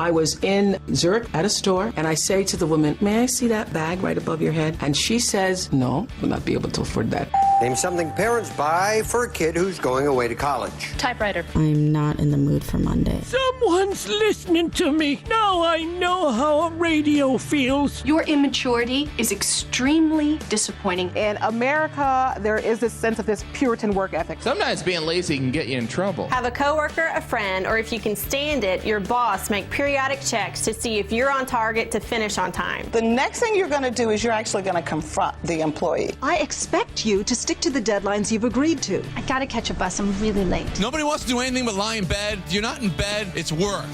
I was in Zurich at a store, and I say to the woman, may I see that bag right above your head? And she says, no, will not be able to afford that. Name something parents buy for a kid who's going away to college. Typewriter. I'm not in the mood for Monday. Someone's listening to me. Now I know how a radio feels. Your immaturity is extremely disappointing. In America, there is this sense of this Puritan work ethic. Sometimes being lazy can get you in trouble. Have a coworker, a friend, or if you can stand it, your boss make periodic checks to see if you're on target to finish on time. The next thing you're going to do is you're actually going to confront the employee. I expect you to stick to the deadlines you've agreed to. I gotta catch a bus. I'm really late. Nobody wants to do anything but lie in bed. You're not in bed. It's work.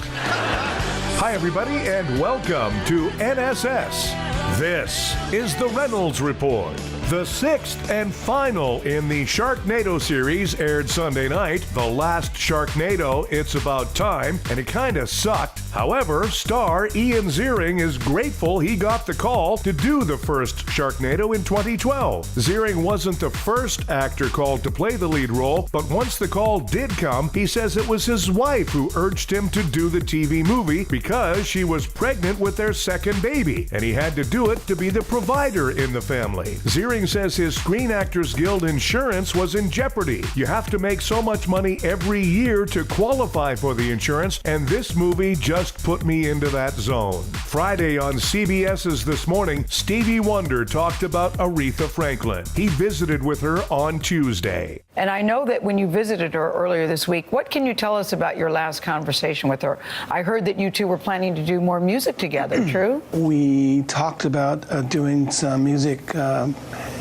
Hi, everybody, and welcome to NSS. This is the Reynolds Report. The sixth and final in the Sharknado series aired Sunday night. The Last Sharknado, It's About Time, and it kind of sucked. However, star Ian Ziering is grateful he got the call to do the first Sharknado in 2012. Ziering wasn't the first actor called to play the lead role, but once the call did come, he says it was his wife who urged him to do the TV movie because she was pregnant with their second baby, and he had to do it to be the provider in the family. Ziering says his Screen Actors Guild insurance was in jeopardy. You have to make so much money every year to qualify for the insurance, and this movie just put me into that zone. Friday on CBS's This Morning, Stevie Wonder talked about Aretha Franklin. He visited with her on Tuesday. And I know that when you visited her earlier this week, what can you tell us about your last conversation with her? I heard that you two were planning to do more music together, true? We talked about doing some music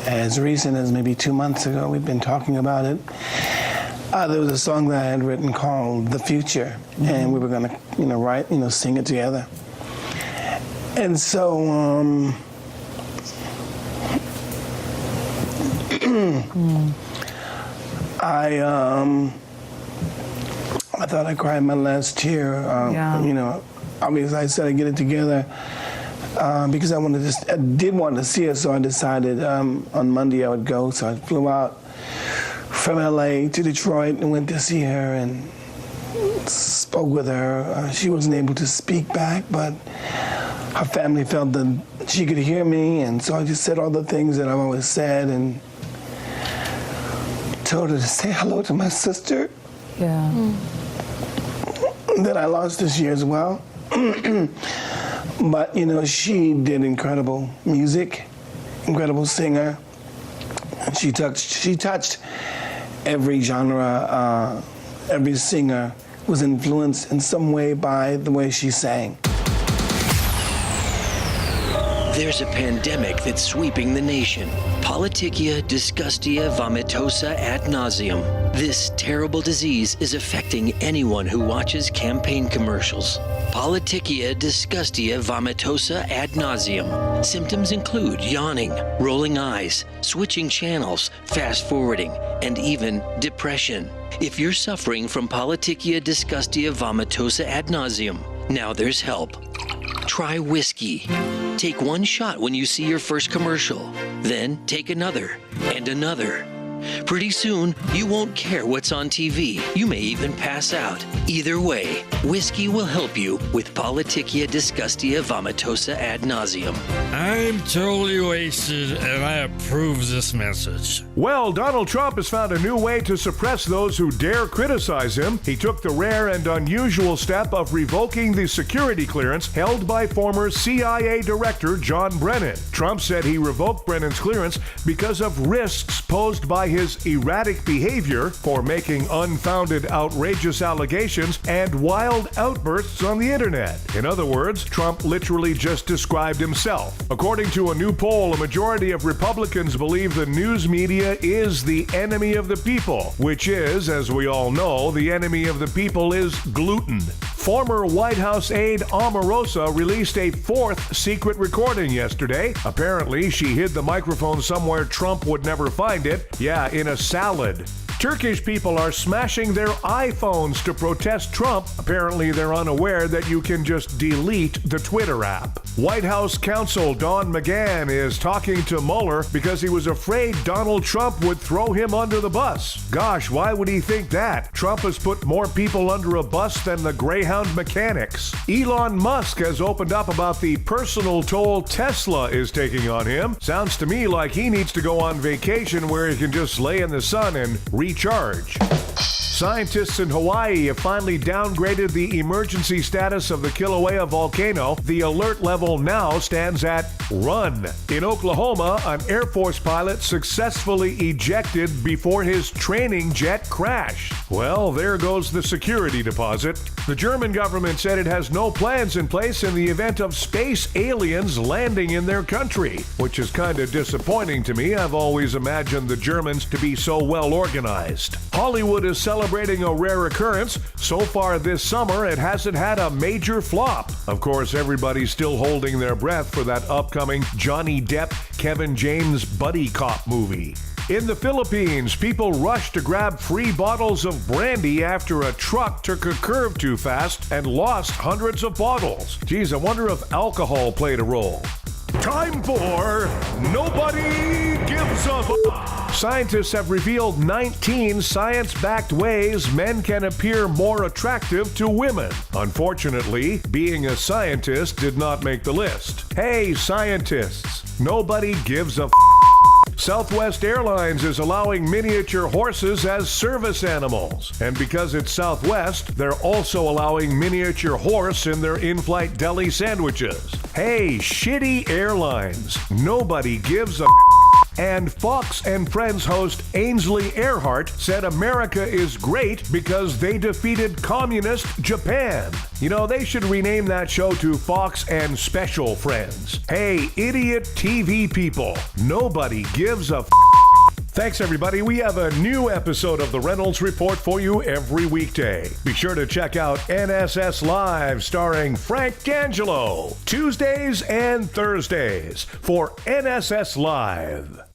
as recent as maybe 2 months ago. We've been talking about it. There was a song that I had written called The Future, and we were going to, write, sing it together. And so, I thought I cried my last tear. Obviously I said I'd get it together because I did want to see her, so I decided on Monday I would go. So I flew out from LA to Detroit and went to see her and spoke with her. She wasn't able to speak back, but her family felt that she could hear me, and so I just said all the things that I've always said and told her to say hello to my sister. Yeah. That I lost this year as well. But, she did incredible music, incredible singer. She touched every genre, every singer was influenced in some way by the way she sang. There's a pandemic that's sweeping the nation. Politicchia disgustia vomitosa ad nauseum. This terrible disease is affecting anyone who watches campaign commercials. Politicchia disgustia vomitosa ad nauseum. Symptoms include yawning, rolling eyes, switching channels, fast forwarding, and even depression. If you're suffering from Politicchia disgustia vomitosa ad nauseum, now there's help. Try whiskey. Take one shot when you see your first commercial. Then take another and another. Pretty soon, you won't care what's on TV. You may even pass out. Either way, whiskey will help you with Politicchia disgustia vomitosa ad nauseum. I'm totally wasted, and I approve this message. Well, Donald Trump has found a new way to suppress those who dare criticize him. He took the rare and unusual step of revoking the security clearance held by former CIA Director John Brennan. Trump said he revoked Brennan's clearance because of risks posed by his erratic behavior for making unfounded, outrageous allegations and wild outbursts on the internet. In other words, Trump literally just described himself. According to a new poll, a majority of Republicans believe the news media is the enemy of the people, which is, as we all know, the enemy of the people is gluten. Former White House aide Omarosa released a fourth secret recording yesterday. Apparently, she hid the microphone somewhere Trump would never find it. Yeah, in a salad. Turkish people are smashing their iPhones to protest Trump. Apparently, they're unaware that you can just delete the Twitter app. White House counsel Don McGahn is talking to Mueller because he was afraid Donald Trump would throw him under the bus. Gosh, why would he think that? Trump has put more people under a bus than the Greyhound mechanics. Elon Musk has opened up about the personal toll Tesla is taking on him. Sounds to me like he needs to go on vacation where he can just lay in the sun and recharge. Scientists in Hawaii have finally downgraded the emergency status of the Kilauea volcano. The alert level now stands at run. In Oklahoma, an Air Force pilot successfully ejected before his training jet crashed. Well, there goes the security deposit. The German government said it has no plans in place in the event of space aliens landing in their country, which is kind of disappointing to me. I've always imagined the Germans to be so well organized. Hollywood is celebrating a rare occurrence. So far this summer, it hasn't had a major flop. Of course, everybody's still holding their breath for that upcoming Johnny Depp, Kevin James buddy cop movie. In the Philippines, people rushed to grab free bottles of brandy after a truck took a curve too fast and lost hundreds of bottles. Geez, I wonder if alcohol played a role. Time for Nobody Gives a F***. Scientists have revealed 19 science-backed ways men can appear more attractive to women. Unfortunately, being a scientist did not make the list. Hey, scientists, nobody gives a f***. Southwest Airlines is allowing miniature horses as service animals. And because it's Southwest, they're also allowing miniature horse in their in-flight deli sandwiches. Hey, shitty airlines, nobody gives a And Fox and Friends host Ainsley Earhart said America is great because they defeated communist Japan. You know, they should rename that show to Fox and Special Friends. Hey, idiot TV people, nobody gives a f***. Thanks, everybody. We have a new episode of the Reynolds Report for you every weekday. Be sure to check out NSS Live starring Frank D'Angelo, Tuesdays and Thursdays for NSS Live.